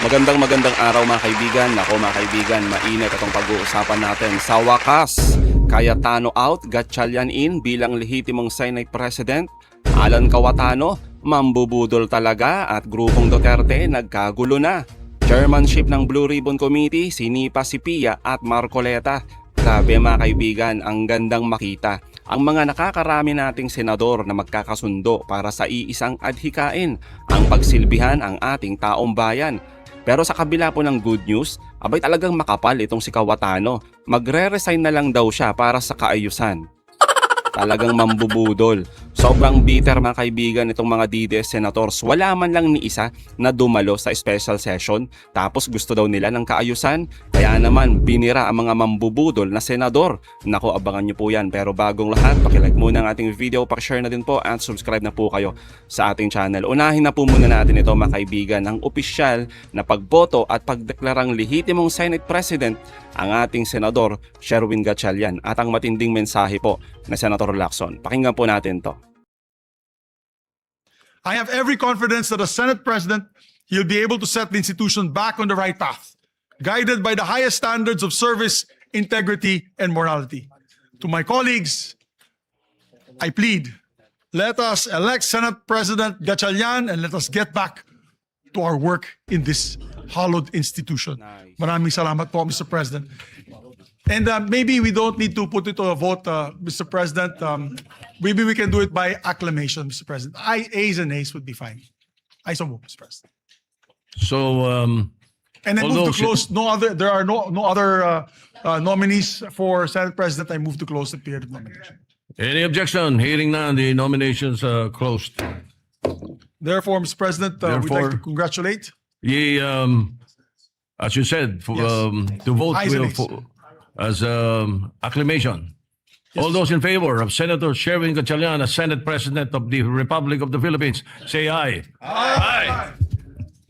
Magandang araw mga kaibigan. Ako mga kaibigan, mainit itong pag-uusapan natin. Sa wakas, Cayetano out, Gatchalian in bilang lehitimong Senate President. Alan Cayetano, mambubudol talaga at grupong Duterte nagkagulo na. Chairmanship ng Blue Ribbon Committee, sinipa si Pia at Marcoleta. Grabe mga kaibigan, ang gandang makita. Ang mga nakakarami nating senador na magkakasundo para sa iisang adhikain, ang pagsilbihan ang ating taong bayan. Pero sa kabila po ng good news, abay talagang makapal itong si Cayetano. Magre-resign na lang daw siya para sa kaayusan. Talagang mambubudol. Sobrang bitter mga kaibigan itong mga DDS senators. Wala man lang ni isa na dumalo sa special session. Tapos gusto daw nila ng kaayusan. Kaya naman binira ang mga mambubudol na senador. Naku, abangan nyo po yan. Pero bagong lahat, pakilike muna ang ating video, pakishare na din po at subscribe na po kayo sa ating channel. Unahin na po muna natin ito mga kaibigan, ang opisyal na pagboto at pagdeklarang lehitimong Senate President ang ating senador Sherwin Gatchalian at ang matinding mensahe po na Senator Lacson. Pakinggan po natin to. I have every confidence that as Senate President, he'll be able to set the institution back on the right path, guided by the highest standards of service, integrity, and morality. To my colleagues, I plead, let us elect Senate President Gatchalian and let us get back to our work in this hallowed institution. Nice. Maraming salamat po, Mr. President. And maybe we don't need to put it to a vote, Mr. President. Maybe we can do it by acclamation, Mr. President. Ayes and nays would be fine. I so move, Mr. President. So, And I move although to close. No other. There are no other nominees for Senate President. I move to close the period of nomination. any objection? Hearing none, the nominations are closed. Therefore, Mr. President, we'd like to Therefore- congratulate. Ye, as you said, to vote Ayes and will, nays. as acclamation. All those in favor of Senator Sherwin Gatchalian as Senate President of the Republic of the Philippines, say aye. Aye.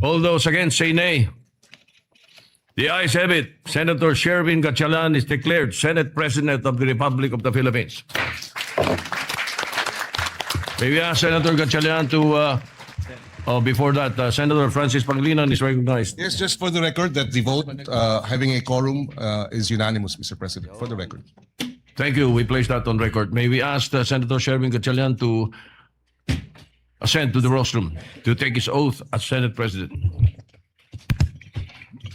All those against, say nay. The ayes have it. Senator Sherwin Gatchalian is declared Senate President of the Republic of the Philippines. May we ask Senator Gatchalian to, before that, Senator Francis Pangilinan is recognized. Yes, just for the record that the vote, having a quorum, is unanimous, Mr. President, for the record. Thank you. We place that on record. May we ask Senator Sherwin Gatchalian to ascend to the rostrum to take his oath as Senate President.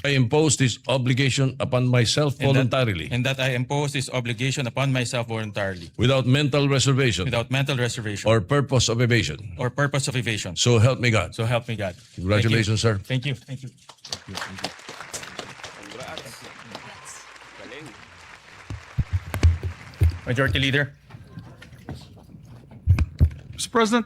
I impose this obligation upon myself voluntarily, And that I impose this obligation upon myself voluntarily, without mental reservation without mental reservation or purpose of evasion. or purpose of evasion. So help me God. So help me God. Congratulations, sir. Thank you. Thank you. Majority Leader. Mr. President,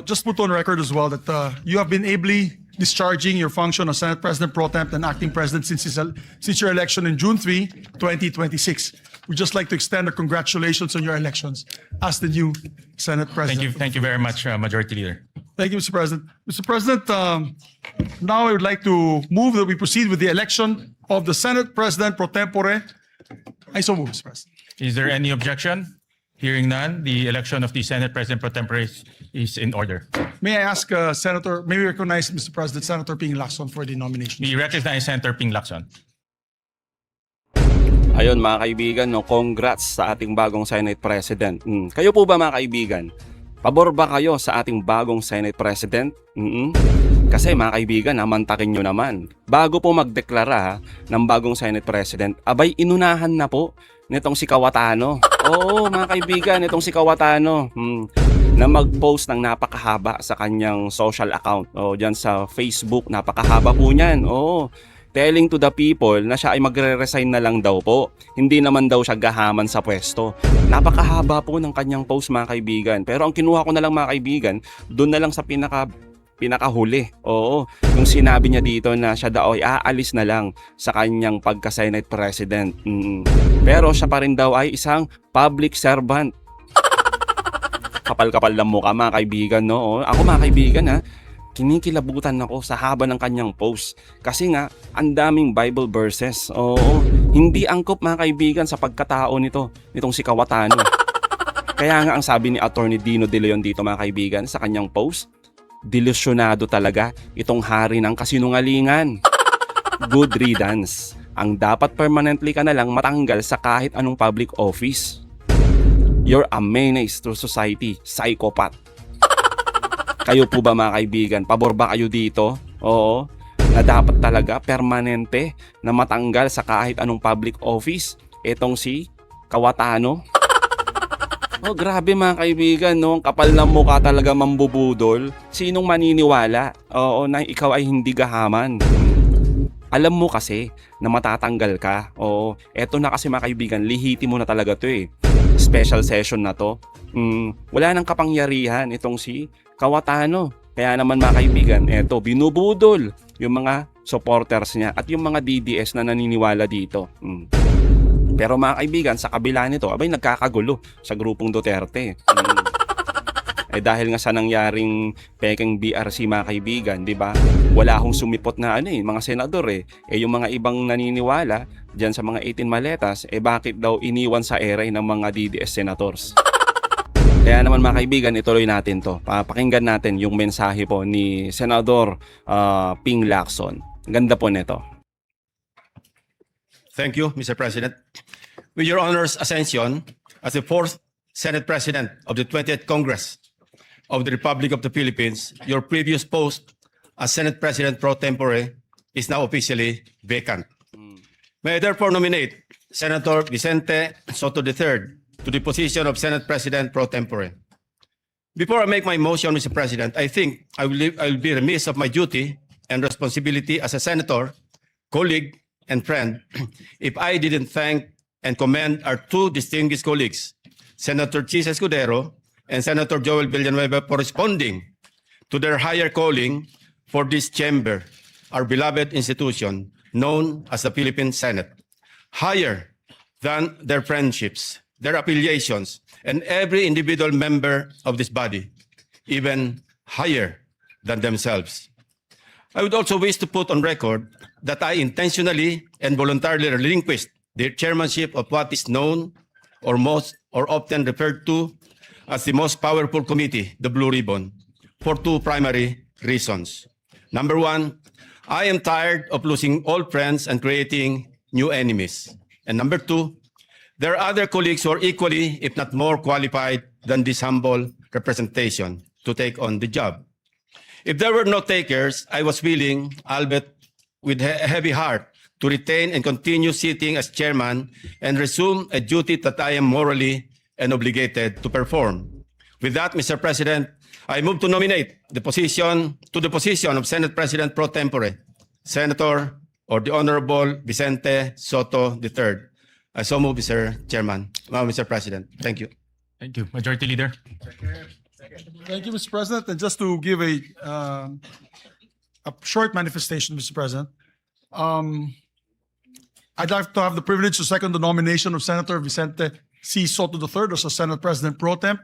just put on record as well that you have been ably discharging your function as Senate President Pro Temp and Acting President since your election in June 3, 2026. We'd just like to extend our congratulations on your elections as the new Senate President. Thank you very much, Majority Leader. Thank you, Mr. President. Mr. President, now I would like to move that we proceed with the election of the Senate President Pro Tempore. I so move, Mr. President. Is there any objection? Hearing none, the election of the Senate President Pro Tempore is in order. May I ask may we recognize, Mr. President, Senator Ping Lacson for the nomination? We recognize Senator Ping Lacson. Ayun mga kaibigan, no, congrats sa ating bagong Senate President. Kayo po ba mga kaibigan? Pabor ba kayo sa ating bagong Senate President? Kasi mga kaibigan, mantakin nyo naman. Bago po magdeklara ng bagong Senate President, abay inunahan na po nitong si Cayetano. Oo mga kaibigan, itong si Cayetano na mag-post ng napakahaba sa kanyang social account. Diyan sa Facebook, napakahaba po niyan. Telling to the people na siya ay magre-resign na lang daw po. Hindi naman daw siya gahaman sa pwesto. Napakahaba po ng kanyang post mga kaibigan. Pero ang kinuha ko na lang mga kaibigan, doon na lang sa pinakahuli. Yung sinabi niya dito na siya daw ay aalis na lang sa kanyang pagka-Senate President. Pero siya pa rin daw ay isang public servant. Kapal-kapal lang mukha mga kaibigan, no? Ako mga kaibigan, kinikilabutan ako sa haba ng kanyang post. Kasi nga, ang daming Bible verses. Hindi angkop mga kaibigan sa pagkatao nitong si Cayetano. Kaya nga ang sabi ni Attorney Dino De Leon dito mga kaibigan sa kanyang post, Delusyonado talaga itong hari ng kasinungalingan. Good riddance. Ang dapat permanently ka na lang matanggal sa kahit anong public office. You're a menace to society, psychopath. Kayo po ba mga kaibigan? Pabor ba kayo dito? Oo. Na dapat talaga permanente na matanggal sa kahit anong public office. Etong si Cayetano. Oh, grabe mga kaibigan, no? Ang kapal ng mukha talaga, mambubudol. Sinong maniniwala? Oo, na ikaw ay hindi gahaman. Alam mo kasi na matatanggal ka. Oo, eto na kasi mga kaibigan, lihiti mo na talaga to eh. Special session na to. Wala nang kapangyarihan itong si Cayetano. Kaya naman mga kaibigan, eto, binubudol yung mga supporters niya at yung mga DDS na naniniwala dito. Pero mga kaibigan, sa kabila nito, abay nagkakagulo sa grupong Duterte. Eh dahil nga sa nangyaring pekeng BRC mga kaibigan, di ba? Wala akong sumipot na mga senador eh. Eh yung mga ibang naniniwala diyan sa mga 18 maletas, eh bakit daw iniwan sa eray ng mga DDS senators? Kaya naman mga kaibigan, ituloy natin to. Pakinggan natin yung mensahe po ni Senador Ping Lacson. Ganda po nito. Thank you, Mr. President. With your Honor's ascension as the fourth Senate President of the 20th Congress of the Republic of the Philippines, your previous post as Senate President pro tempore is now officially vacant. May I therefore nominate Senator Vicente Soto III to the position of Senate President pro tempore. Before I make my motion, Mr. President, I think I will be remiss of my duty and responsibility as a senator, colleague, and friend if I didn't thank and commend our two distinguished colleagues, Senator Chis Escudero and Senator Joel Villanueva, for responding to their higher calling for this chamber, our beloved institution known as the Philippine Senate. Higher than their friendships, their affiliations, and every individual member of this body, even higher than themselves. I would also wish to put on record that I intentionally and voluntarily relinquished the chairmanship of what is known or often referred to as the most powerful committee, the Blue Ribbon, for two primary reasons. Number one, I am tired of losing old friends and creating new enemies. And number two, there are other colleagues who are equally, if not more qualified than this humble representation to take on the job. If there were no takers, I was willing, albeit with a heavy heart, to retain and continue sitting as chairman and resume a duty that I am morally and obligated to perform. With that, Mr. President, I move to nominate the position of Senate President pro tempore, Senator or the Honorable Vicente Soto III. I so move, Mr. Chairman, Mr. President. Thank you. Thank you. Majority Leader. Thank you, Mr. President. And just to give a short manifestation, Mr. President, I'd like to have the privilege to second the nomination of Senator Vicente C. Soto III as a Senate President pro temp.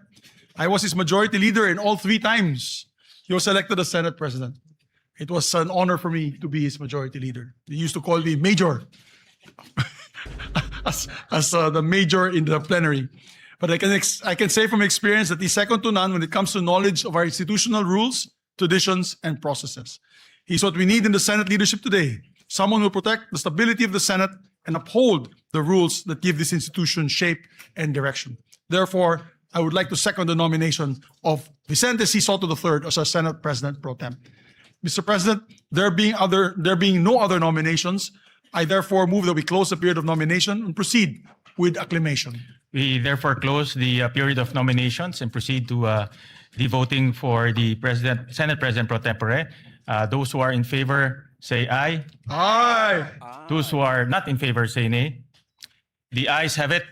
I was his majority leader in all three times he was elected as Senate President. It was an honor for me to be his majority leader. He used to call me Major as the major in the plenary. But I can say from experience that he's second to none when it comes to knowledge of our institutional rules, traditions, and processes. He's what we need in the Senate leadership today. Someone who will protect the stability of the Senate and uphold the rules that give this institution shape and direction. Therefore, I would like to second the nomination of Vicente C. Soto III as our Senate President pro temp. Mr. President, there being no other nominations, I therefore move that we close the period of nomination and proceed with acclamation. We therefore close the period of nominations and proceed to the voting for the Senate President pro tempore. Those who are in favor say aye. Aye. Those who are not in favor say nay. The ayes have it.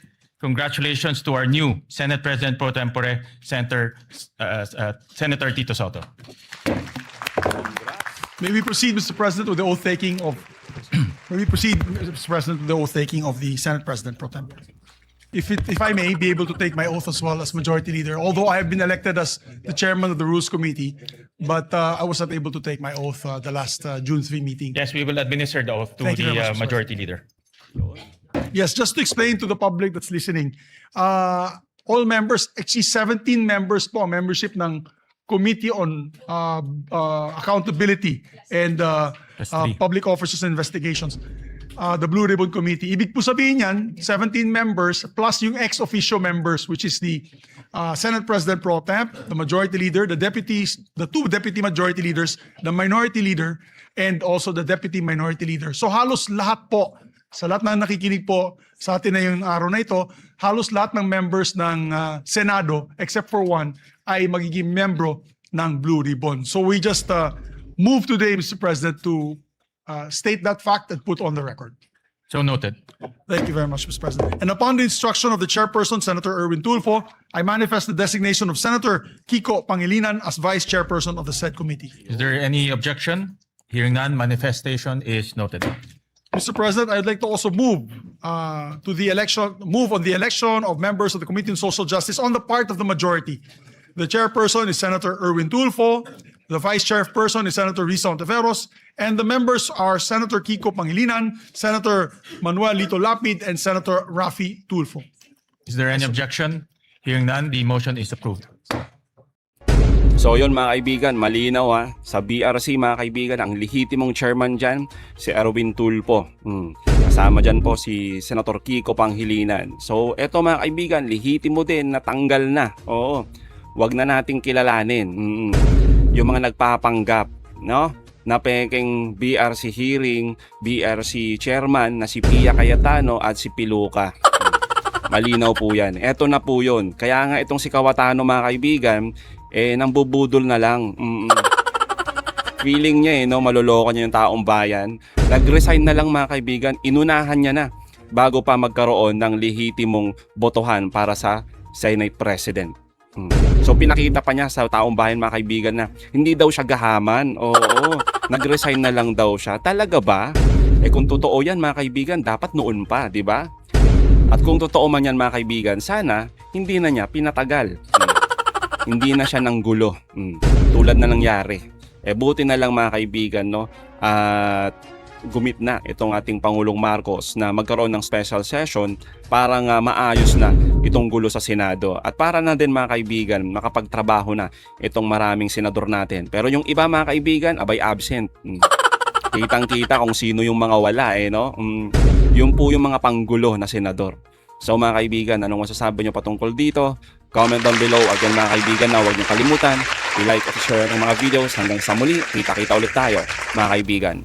Congratulations to our new Senate President pro tempore, Senator Tito Soto. May we proceed, Mr. President, with the oath taking of. May we proceed, Mr. President, with the oath taking of the Senate President pro tempore. If I may be able to take my oath as well as Majority Leader, although I have been elected as the Chairman of the Rules Committee, but I was not able to take my oath the last June 3 meeting. Yes, we will administer the oath to Thank you very the much, Mr. Majority Leader. Yes, just to explain to the public that's listening, all members, actually 17 members po ang membership ng Committee on Accountability and That's three. Public Officers and Investigations. The Blue Ribbon Committee. Ibig po sabihin yan, 17 members plus yung ex-officio members, which is the Senate President Pro Temp, the Majority Leader, the deputies, the two Deputy Majority Leaders, the Minority Leader, and also the Deputy Minority Leader. So halos lahat po, sa lahat na nakikinig po sa atin na yung araw na ito, halos lahat ng members ng Senado, except for one, ay magiging membro ng Blue Ribbon. So we just move today, Mr. President, to state that fact and put on the record. So noted. Thank you very much, Mr. President. And upon the instruction of the chairperson, Senator Erwin Tulfo, I manifest the designation of Senator Kiko Pangilinan as vice chairperson of the said committee. Is there any objection? Hearing none, manifestation is noted. Mr. President, I'd like to also move on the election of members of the Committee on Social Justice on the part of the majority. The chairperson is Senator Erwin Tulfo. The vice chairperson is Senator Risa Ontiveros. And the members are Senator Kiko Pangilinan, Senator Manuel Lito Lapid, and Senator Rafi Tulfo. Is there any objection? Hearing none, the motion is approved. So yun mga kaibigan, malinaw ha. Sa BRC mga kaibigan, ang lehitimong chairman dyan, si Erwin Tulfo. Kasama dyan po si Senator Kiko Pangilinan. So eto mga kaibigan, lehitimo din, natanggal na. Oo, wag na nating kilalanin. Yung mga nagpapanggap, no? Na peking BRC hearing, BRC chairman na si Pia Cayetano at si Piluca. Malinaw po yan. Eto na po yun. Kaya nga itong si Cayetano mga kaibigan, nambubudol na lang. Feeling niya no, maloloko niya yung taong bayan. Nag-resign na lang mga kaibigan, inunahan niya na bago pa magkaroon ng lehitimong botohan para sa Senate President. So pinakita pa niya sa taong bayan mga kaibigan na hindi daw siya gahaman. Oo, nag-resign na lang daw siya. Talaga ba? Kung totoo yan mga kaibigan, dapat noon pa, di ba? At kung totoo man yan mga kaibigan, sana hindi na niya pinatagal. Hindi na siya nanggulo. Tulad na nangyari. Buti na lang mga kaibigan, no? At gumit na itong ating Pangulong Marcos na magkaroon ng special session para nga maayos na itong gulo sa Senado. At para na din mga kaibigan, makapagtrabaho na itong maraming senador natin. Pero yung iba mga kaibigan, abay absent. Kitang-kita kung sino yung mga wala no? Yung po yung mga panggulo na senador. So mga kaibigan, anong masasabi nyo patungkol dito? Comment down below. Again mga kaibigan, na huwag nyo kalimutan i-like at share ng mga videos. Hanggang sa muli, kita-kita ulit tayo mga kaibigan.